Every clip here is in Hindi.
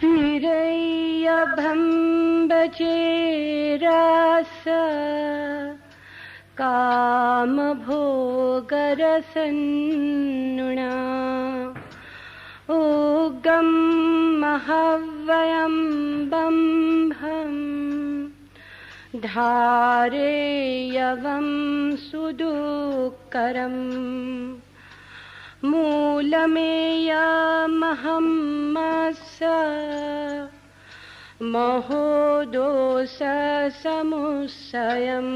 स्थिरैयभम्बचेरास कामभोगरसन्नुना उग्गं महव्ययं बम्भं धारेयवं सुदुःकरम् मूलमेयमहं मत्स महोदोषसमुच्चयम्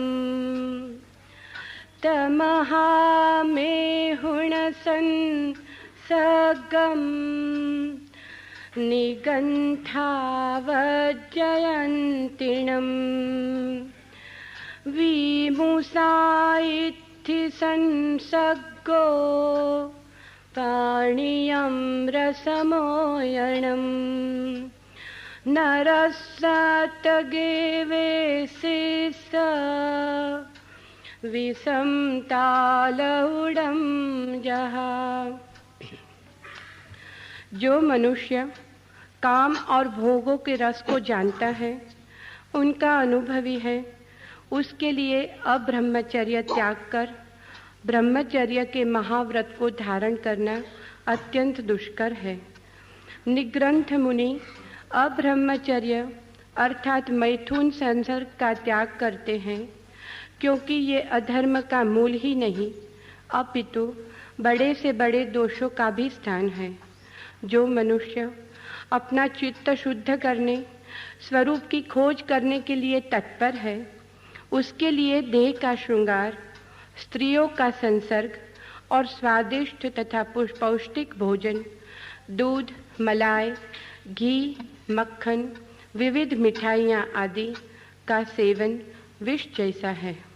तमहामेहुणसंसर्गम् निगन्थावज्जयन्तिणम् विमुषायिद्धि संसर्गो पाणियं रसमोयणम् नरसतगेवेशिष विषम तालउडम जहा। जो मनुष्य काम और भोगों के रस को जानता है, उनका अनुभवी है, उसके लिए अब्रह्मचर्य त्याग कर ब्रह्मचर्य के महाव्रत को धारण करना अत्यंत दुष्कर है। निग्रंथ मुनि अब्रह्मचर्य अर्थात मैथुन संसर्ग का त्याग करते हैं, क्योंकि ये अधर्म का मूल ही नहीं अपितु बड़े से बड़े दोषों का भी स्थान है। जो मनुष्य अपना चित्त शुद्ध करने, स्वरूप की खोज करने के लिए तत्पर है, उसके लिए देह का श्रृंगार, स्त्रियों का संसर्ग और स्वादिष्ट तथा पौष्टिक भोजन, दूध, मलाई, घी, मक्खन, विविध मिठाइयाँ आदि का सेवन विष जैसा है।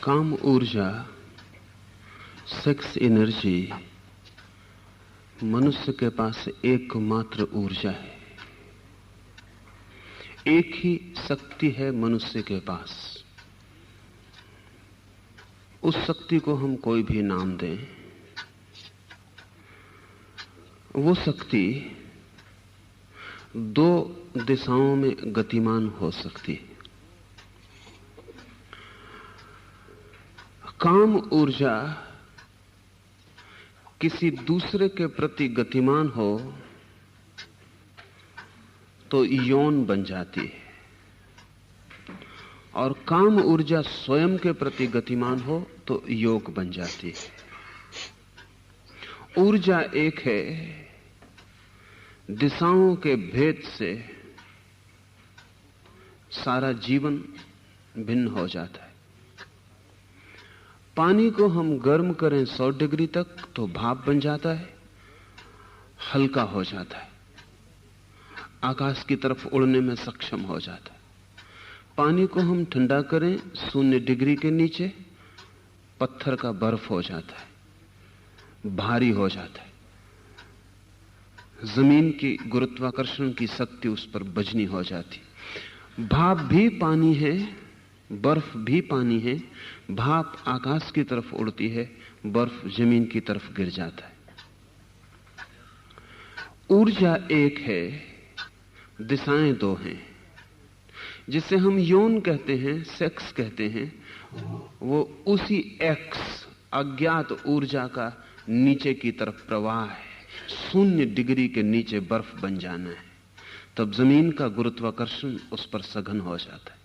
काम ऊर्जा, सेक्स एनर्जी मनुष्य के पास एकमात्र ऊर्जा है। एक ही शक्ति है मनुष्य के पास। उस शक्ति को हम कोई भी नाम दें, वो शक्ति दो दिशाओं में गतिमान हो सकती है। काम ऊर्जा किसी दूसरे के प्रति गतिमान हो तो यौन बन जाती है, और काम ऊर्जा स्वयं के प्रति गतिमान हो तो योग बन जाती है। ऊर्जा एक है, दिशाओं के भेद से सारा जीवन भिन्न हो जाता है। पानी को हम गर्म करें 100 डिग्री तक तो भाप बन जाता है, हल्का हो जाता है, आकाश की तरफ उड़ने में सक्षम हो जाता है। पानी को हम ठंडा करें 0 डिग्री के नीचे, पत्थर का बर्फ हो जाता है, भारी हो जाता है। जमीन की गुरुत्वाकर्षण की शक्ति उस पर बजनी हो जाती। भाप भी पानी है, बर्फ भी पानी है। भाप आकाश की तरफ उड़ती है, बर्फ जमीन की तरफ गिर जाता है। ऊर्जा एक है, दिशाएं दो हैं। जिसे हम यौन कहते हैं, सेक्स कहते हैं, वो उसी एक्स अज्ञात ऊर्जा का नीचे की तरफ प्रवाह है। 0 डिग्री के नीचे बर्फ बन जाना है, तब जमीन का गुरुत्वाकर्षण उस पर सघन हो जाता है।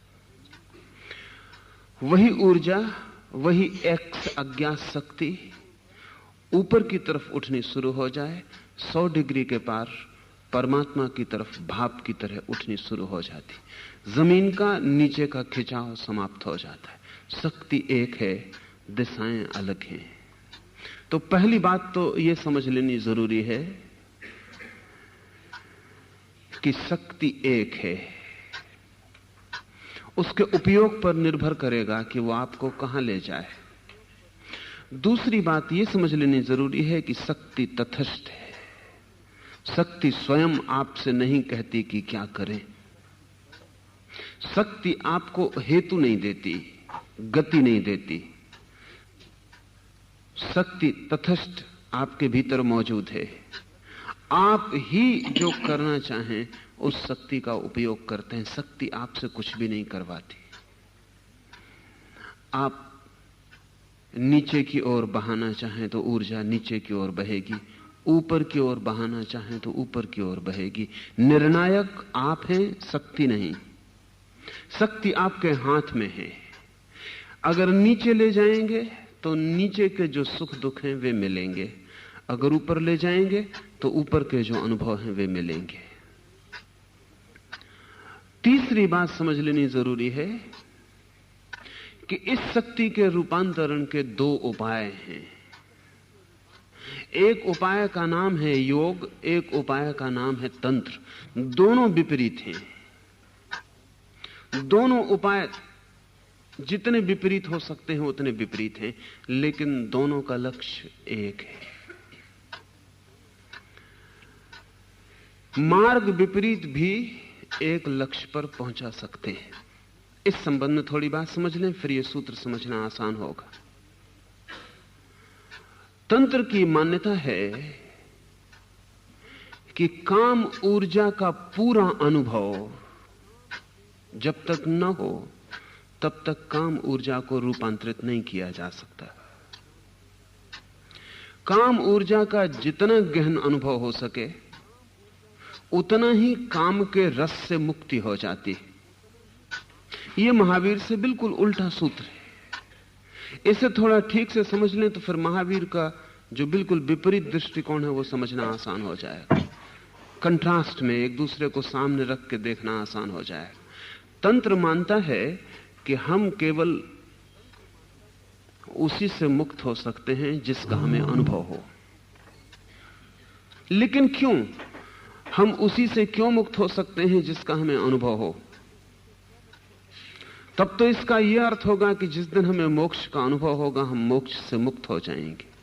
वही ऊर्जा, वही एक्स अज्ञात शक्ति ऊपर की तरफ उठनी शुरू हो जाए, 100 डिग्री के पार परमात्मा की तरफ भाप की तरह उठनी शुरू हो जाती। जमीन का नीचे का खिंचाव समाप्त हो जाता है। शक्ति एक है, दिशाएं अलग हैं। तो पहली बात तो यह समझ लेनी जरूरी है कि शक्ति एक है। उसके उपयोग पर निर्भर करेगा कि वो आपको कहां ले जाए। दूसरी बात यह समझ लेनी जरूरी है कि शक्ति तटस्थ है, शक्ति स्वयं आपसे नहीं कहती कि क्या करें। शक्ति आपको हेतु नहीं देती, गति नहीं देती। शक्ति तटस्थ आपके भीतर मौजूद है। आप ही जो करना चाहें उस शक्ति का उपयोग करते हैं। शक्ति आपसे कुछ भी नहीं करवाती। आप नीचे की ओर बहाना चाहें तो ऊर्जा नीचे की ओर बहेगी, ऊपर की ओर बहाना चाहें तो ऊपर की ओर बहेगी। निर्णायक आप हैं, शक्ति नहीं। शक्ति आपके हाथ में है। अगर नीचे ले जाएंगे तो नीचे के जो सुख दुख हैं वे मिलेंगे, अगर ऊपर ले जाएंगे तो ऊपर के जो अनुभव हैं वे मिलेंगे। तीसरी बात समझ लेनी जरूरी है कि इस शक्ति के रूपांतरण के दो उपाय हैं। एक उपाय का नाम है योग, एक उपाय का नाम है तंत्र। दोनों विपरीत हैं। दोनों उपाय जितने विपरीत हो सकते हैं उतने विपरीत हैं, लेकिन दोनों का लक्ष्य एक है। मार्ग विपरीत भी एक लक्ष्य पर पहुंचा सकते हैं। इस संबंध में थोड़ी बात समझ लें, फिर यह सूत्र समझना आसान होगा। तंत्र की मान्यता है कि काम ऊर्जा का पूरा अनुभव जब तक न हो तब तक काम ऊर्जा को रूपांतरित नहीं किया जा सकता। काम ऊर्जा का जितना गहन अनुभव हो सके उतना ही काम के रस से मुक्ति हो जाती है। यह महावीर से बिल्कुल उल्टा सूत्र है। इसे थोड़ा ठीक से समझ लें तो फिर महावीर का जो बिल्कुल विपरीत दृष्टिकोण है वो समझना आसान हो जाएगा। कंट्रास्ट में एक दूसरे को सामने रख के देखना आसान हो जाएगा। तंत्र मानता है कि हम केवल उसी से मुक्त हो सकते हैं जिसका हमें अनुभव हो। लेकिन क्यों? हम उसी से क्यों मुक्त हो सकते हैं जिसका हमें अनुभव हो? तब तो इसका यह अर्थ होगा कि जिस दिन हमें मोक्ष का अनुभव होगा हम मोक्ष से मुक्त हो जाएंगे।